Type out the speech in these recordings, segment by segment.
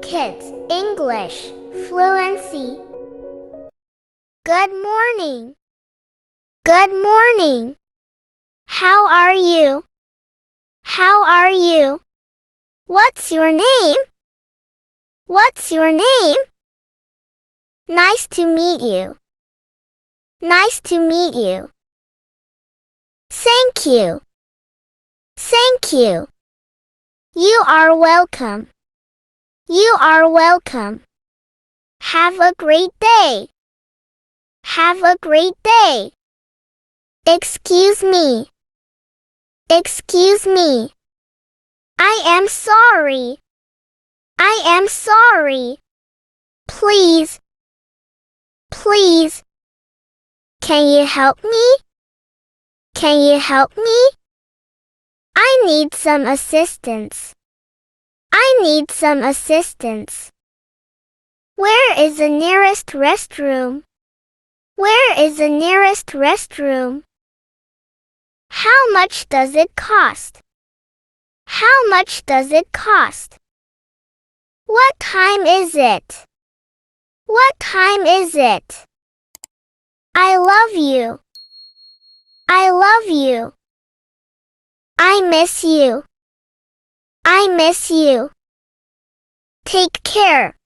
Kids English Fluency. Good morning. Good morning. How are you? How are you? What's your name? What's your name? Nice to meet you. Nice to meet you. Thank you. Thank you. You are welcome. You are welcome. Have a great day. Have a great day. Excuse me. Excuse me. I am sorry. I am sorry. Please. Please. Can you help me? Can you help me? I need some assistance. I need some assistance. Where is the nearest restroom? Where is the nearest restroom? How much does it cost? How much does it cost? What time is it? What time is it? I love you. I love you. I miss you. I miss you. Take care.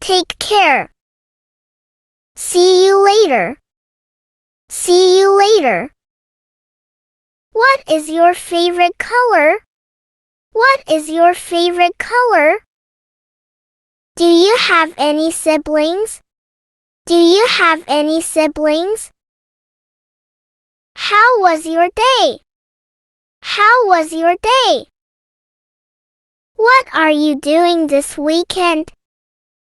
Take care. See you later. See you later. What is your favorite color? What is your favorite color? Do you have any siblings? Do you have any siblings? How was your day? How was your day? What are you doing this weekend?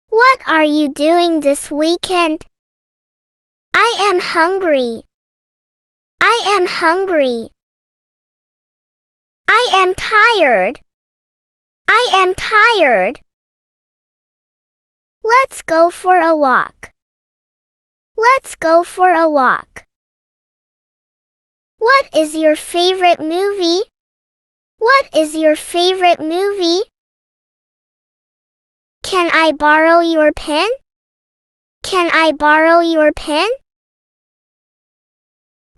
What are you doing this weekend? I am hungry. I am hungry. I am tired. I am tired. Let's go for a walk. Let's go for a walk. What is your favorite movie? What is your favorite movie? Can I borrow your pen? Can I borrow your pen?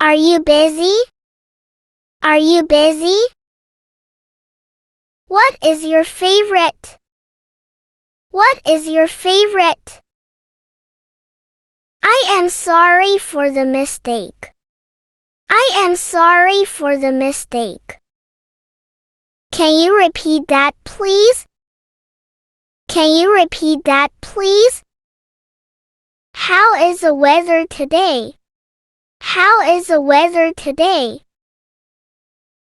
Are you busy? Are you busy? What is your favorite? What is your favorite? I am sorry for the mistake. I am sorry for the mistake. Can you repeat that, please? Can you repeat that, please? How is the weather today? How is the weather today?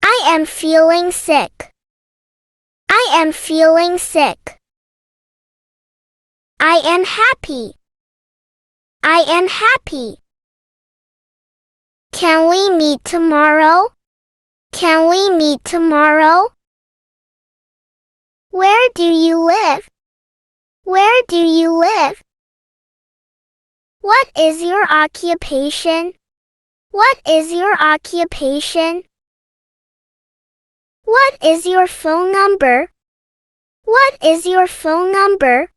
I am feeling sick. I am feeling sick. I am happy. I am happy. Can we meet tomorrow? Can we meet tomorrow? Where do you live? Where do you live? What is your occupation? What is your occupation? What is your phone number? What is your phone number?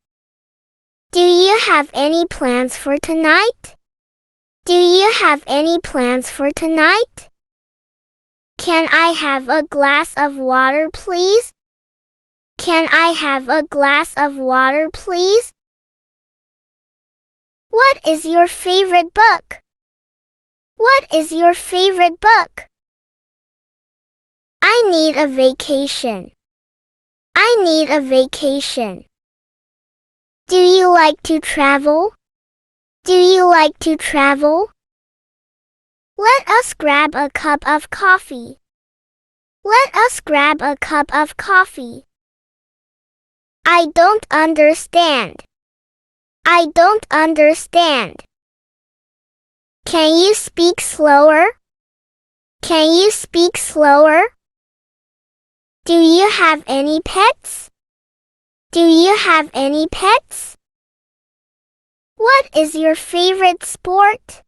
Do you have any plans for tonight? Do you have any plans for tonight? Can I have a glass of water, please? Can I have a glass of water, please? What is your favorite book? What is your favorite book? I need a vacation. I need a vacation. Do you like to travel? Do you like to travel? Let us grab a cup of coffee. Let us grab a cup of coffee. I don't understand. I don't understand. Can you speak slower? Can you speak slower? Do you have any pets? Do you have any pets? What is your favorite sport?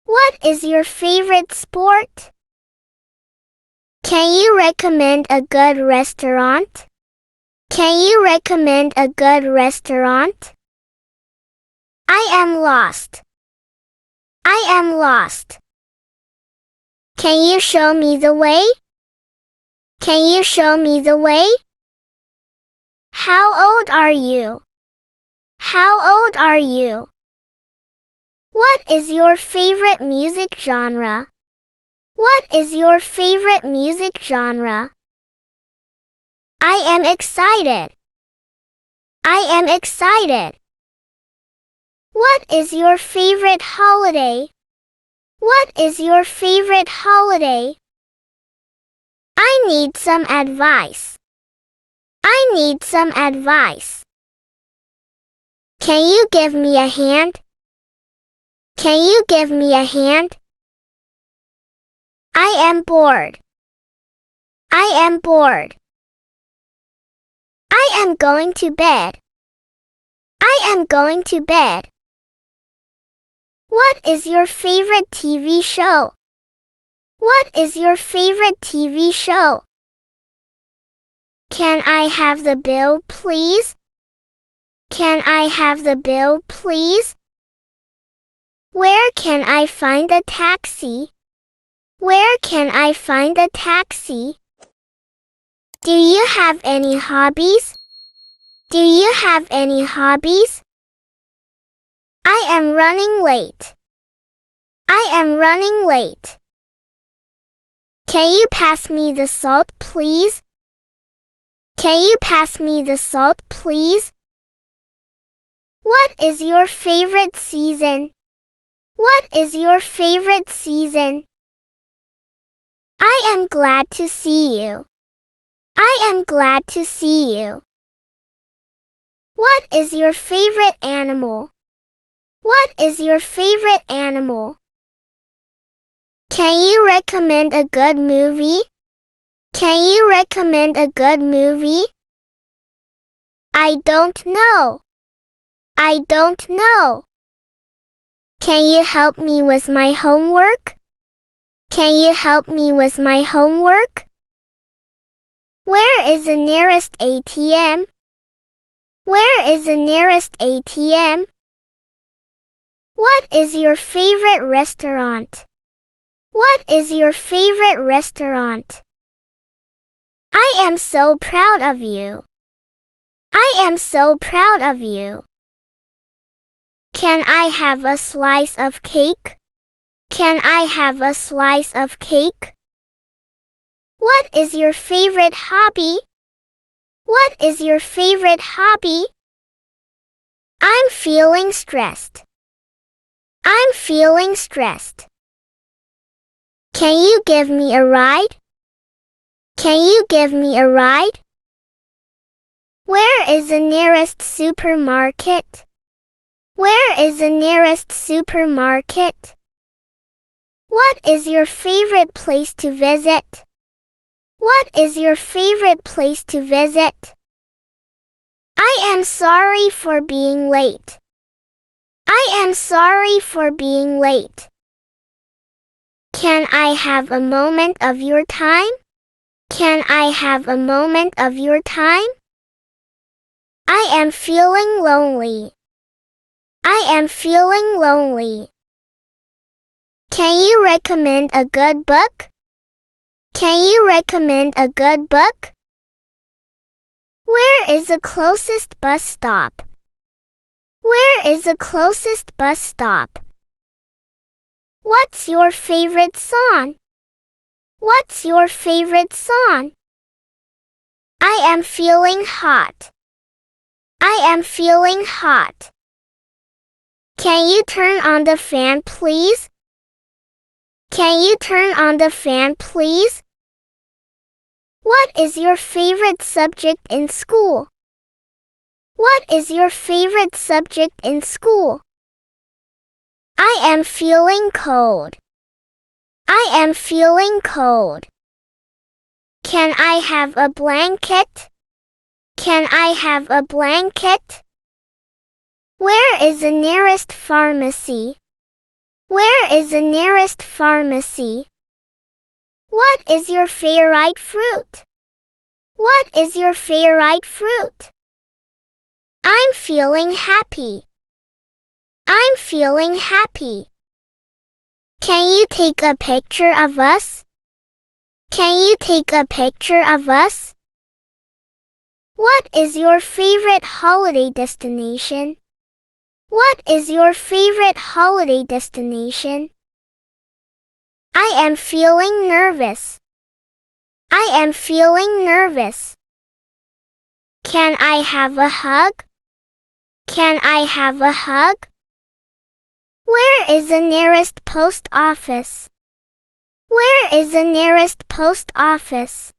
What is your favorite sport? Can you recommend a good restaurant? Can you recommend a good restaurant? I am lost. I am lost. Can you show me the way? Can you show me the way? How old are you? How old are you? What is your favorite music genre? What is your favorite music genre? I am excited. I am excited. What is your favorite holiday? What is your favorite holiday? I need some advice. I need some advice. Can you give me a hand? Can you give me a hand? I am bored. I am bored. I am going to bed. I am going to bed. What is your favorite TV show? What is your favorite TV show? Can I have the bill, please? Can I have the bill, please? Where can I find a taxi? Where can I find a taxi? Do you have any hobbies? Do you have any hobbies? I am running late. I am running late. Can you pass me the salt, please? Can you pass me the salt, please? What is your favorite season? What is your favorite season? I am glad to see you. I am glad to see you. What is your favorite animal? What is your favorite animal? Can you recommend a good movie? Can you recommend a good movie? I don't know. I don't know. Can you help me with my homework? Can you help me with my homework? Where is the nearest ATM? Where is the nearest ATM? What is your favorite restaurant? What is your favorite restaurant? I am so proud of you. I am so proud of you. Can I have a slice of cake? Can I have a slice of cake? What is your favorite hobby? What is your favorite hobby? I'm feeling stressed. I'm feeling stressed. Can you give me a ride? Can you give me a ride? Where is the nearest supermarket? Where is the nearest supermarket? What is your favorite place to visit? What is your favorite place to visit? I am sorry for being late. I am sorry for being late. Can I have a moment of your time? Can I have a moment of your time? I am feeling lonely. I am feeling lonely. Can you recommend a good book? Can you recommend a good book? Where is the closest bus stop? Where is the closest bus stop? What's your favorite song? What's your favorite song? I am feeling hot. I am feeling hot. Can you turn on the fan, please? Can you turn on the fan, please? What is your favorite subject in school? What is your favorite subject in school? I am feeling cold. I am feeling cold. Can I have a blanket? Can I have a blanket? Where is the nearest pharmacy? Where is the nearest pharmacy? What is your favorite fruit? What is your favorite fruit? I'm feeling happy. I'm feeling happy. Can you take a picture of us? Can you take a picture of us? What is your favorite holiday destination? What is your favorite holiday destination? I am feeling nervous. I am feeling nervous. Can I have a hug? Can I have a hug? Where is the nearest post office? Where is the nearest post office?